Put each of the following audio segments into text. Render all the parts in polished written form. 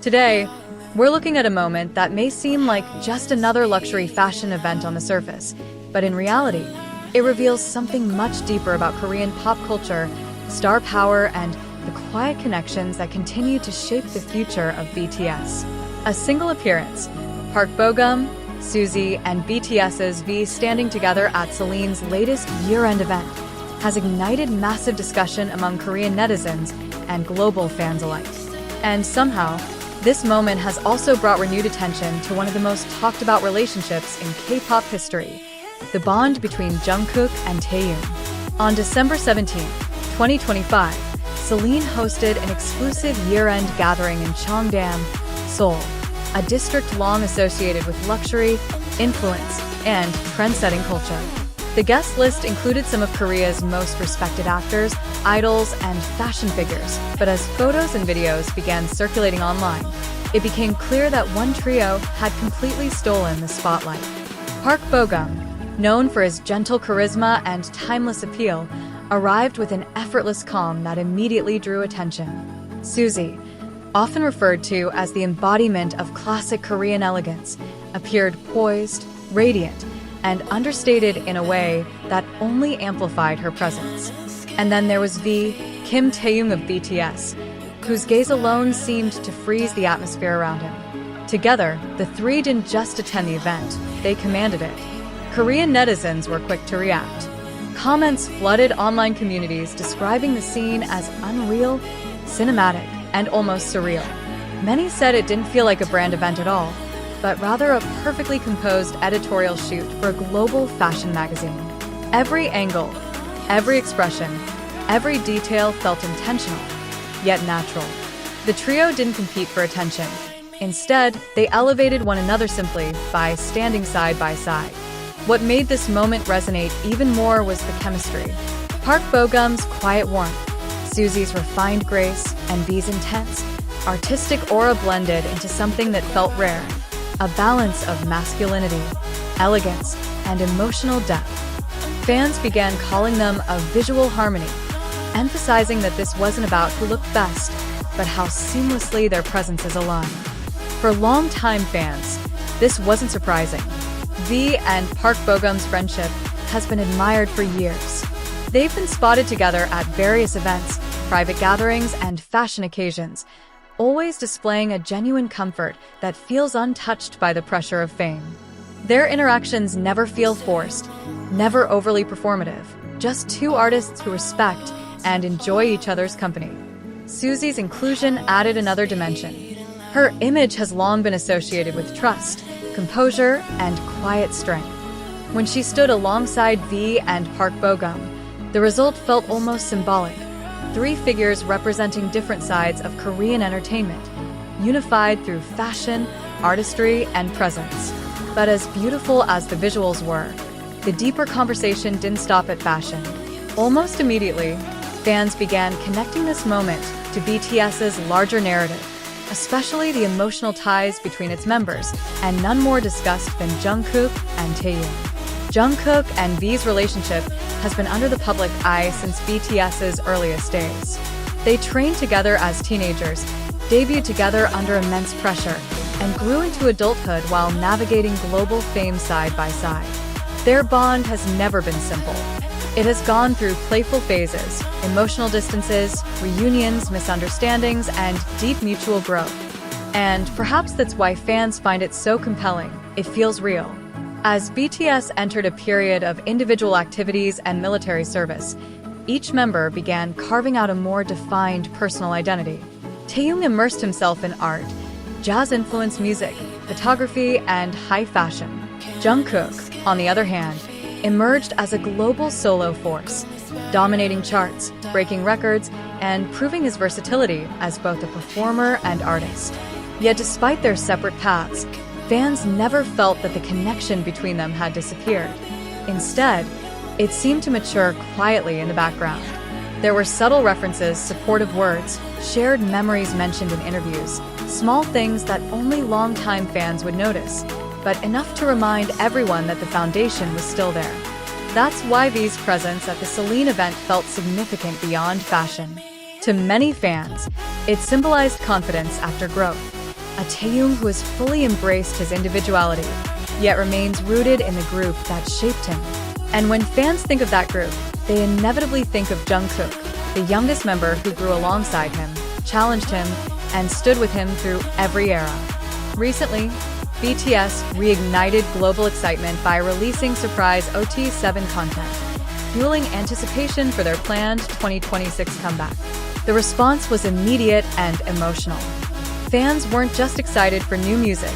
Today, we're looking at a moment that may seem like just another luxury fashion event on the surface, but in reality, it reveals something much deeper about Korean pop culture, star power, and the quiet connections that continue to shape the future of BTS. A single appearance, Park Bo-gum, Suzy, and BTS's V standing together at Celine's latest year-end event, has ignited massive discussion among Korean netizens and global fans alike. And somehow, this moment has also brought renewed attention to one of the most talked about relationships in K-pop history, the bond between Jungkook and Taehyung. On December 17, 2025, Celine hosted an exclusive year-end gathering in Cheongdam, Seoul, a district long associated with luxury, influence, and trend-setting culture. The guest list included some of Korea's most respected actors, idols, and fashion figures, but as photos and videos began circulating online, it became clear that one trio had completely stolen the spotlight. Park Bo-gum, known for his gentle charisma and timeless appeal, arrived with an effortless calm that immediately drew attention. Suzy, often referred to as the embodiment of classic Korean elegance, appeared poised, radiant, and understated in a way that only amplified her presence. And then there was V, Kim Taehyung of BTS, whose gaze alone seemed to freeze the atmosphere around him. Together, the three didn't just attend the event, they commanded it. Korean netizens were quick to react. Comments flooded online communities describing the scene as unreal, cinematic, and almost surreal. Many said it didn't feel like a brand event at all, but rather a perfectly composed editorial shoot for a global fashion magazine. Every angle, every expression, every detail felt intentional, yet natural. The trio didn't compete for attention. Instead, they elevated one another simply by standing side by side. What made this moment resonate even more was the chemistry. Park Bo-gum's quiet warmth, Suzy's refined grace, and V's intense, artistic aura blended into something that felt rare. A balance of masculinity, elegance, and emotional depth. Fans began calling them a visual harmony, emphasizing that this wasn't about who looked best, but how seamlessly their presences aligned. For longtime fans, this wasn't surprising. V and Park Bo-gum's friendship has been admired for years. They've been spotted together at various events, private gatherings, and fashion occasions, always displaying a genuine comfort that feels untouched by the pressure of fame. Their interactions never feel forced, never overly performative, just two artists who respect and enjoy each other's company. Suzy's inclusion added another dimension. Her image has long been associated with trust, composure, and quiet strength. When she stood alongside V and Park Bo-gum, the result felt almost symbolic. Three figures representing different sides of Korean entertainment, unified through fashion, artistry, and presence. But as beautiful as the visuals were, the deeper conversation didn't stop at fashion. Almost immediately, fans began connecting this moment to BTS's larger narrative, especially the emotional ties between its members, and none more discussed than Jungkook and Taehyung. Jungkook and V's relationship has been under the public eye since BTS's earliest days. They trained together as teenagers, debuted together under immense pressure, and grew into adulthood while navigating global fame side by side. Their bond has never been simple. It has gone through playful phases, emotional distances, reunions, misunderstandings, and deep mutual growth. And perhaps that's why fans find it so compelling. It feels real. As BTS entered a period of individual activities and military service, each member began carving out a more defined personal identity. Taehyung immersed himself in art, jazz-influenced music, photography, and high fashion. Jungkook, on the other hand, emerged as a global solo force, dominating charts, breaking records, and proving his versatility as both a performer and artist. Yet despite their separate paths, fans never felt that the connection between them had disappeared. Instead, it seemed to mature quietly in the background. There were subtle references, supportive words, shared memories mentioned in interviews, small things that only longtime fans would notice, but enough to remind everyone that the foundation was still there. That's why V's presence at the Celine event felt significant beyond fashion. To many fans, it symbolized confidence after growth. a Taehyung who has fully embraced his individuality, yet remains rooted in the group that shaped him. And when fans think of that group, they inevitably think of Jungkook, the youngest member who grew alongside him, challenged him, and stood with him through every era. Recently, BTS reignited global excitement by releasing surprise OT7 content, fueling anticipation for their planned 2026 comeback. The response was immediate and emotional. Fans weren't just excited for new music,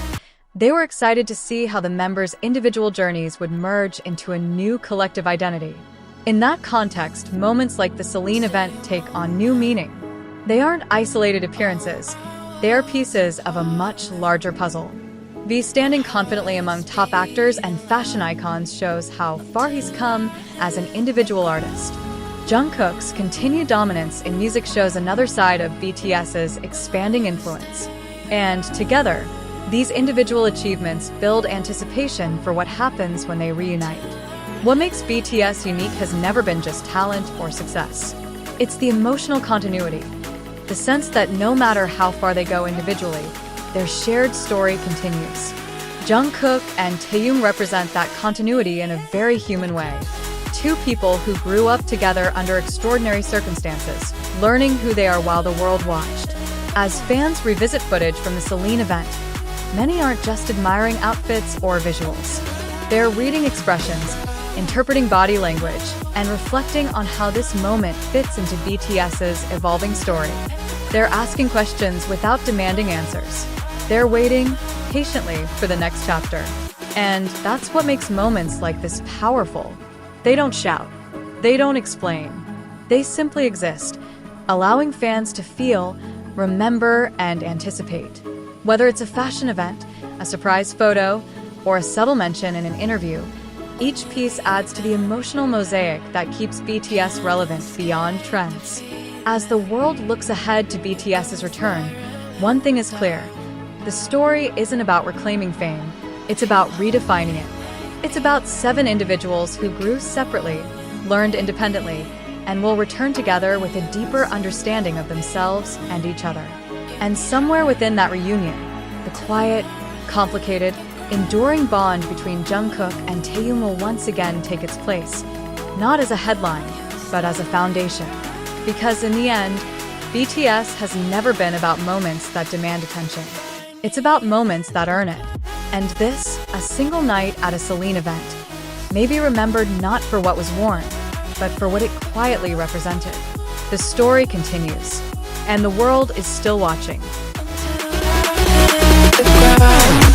they were excited to see how the members' individual journeys would merge into a new collective identity. In that context, moments like the Celine event take on new meaning. They aren't isolated appearances, they are pieces of a much larger puzzle. V standing confidently among top actors and fashion icons shows how far he's come as an individual artist. Jungkook's continued dominance in music shows another side of BTS's expanding influence. And together, these individual achievements build anticipation for what happens when they reunite. What makes BTS unique has never been just talent or success. It's the emotional continuity, the sense that no matter how far they go individually, their shared story continues. Jungkook and Taehyung represent that continuity in a very human way. Two people who grew up together under extraordinary circumstances, learning who they are while the world watched. As fans revisit footage from the Celine event, many aren't just admiring outfits or visuals. They're reading expressions, interpreting body language, and reflecting on how this moment fits into BTS's evolving story. They're asking questions without demanding answers. They're waiting patiently for the next chapter. And that's what makes moments like this powerful. They don't shout. They don't explain. They simply exist, allowing fans to feel, remember, and anticipate. Whether it's a fashion event, a surprise photo, or a subtle mention in an interview, each piece adds to the emotional mosaic that keeps BTS relevant beyond trends. As the world looks ahead to BTS's return, one thing is clear. The story isn't about reclaiming fame, it's about redefining it. It's about 7 individuals who grew separately, learned independently, and will return together with a deeper understanding of themselves and each other. And somewhere within that reunion, the quiet, complicated, enduring bond between Jungkook and Taehyung will once again take its place, not as a headline, but as a foundation. Because in the end, BTS has never been about moments that demand attention. It's about moments that earn it. And this, a single night at a Celine event, may be remembered not for what was worn, but for what it quietly represented. The story continues, and the world is still watching. The ground.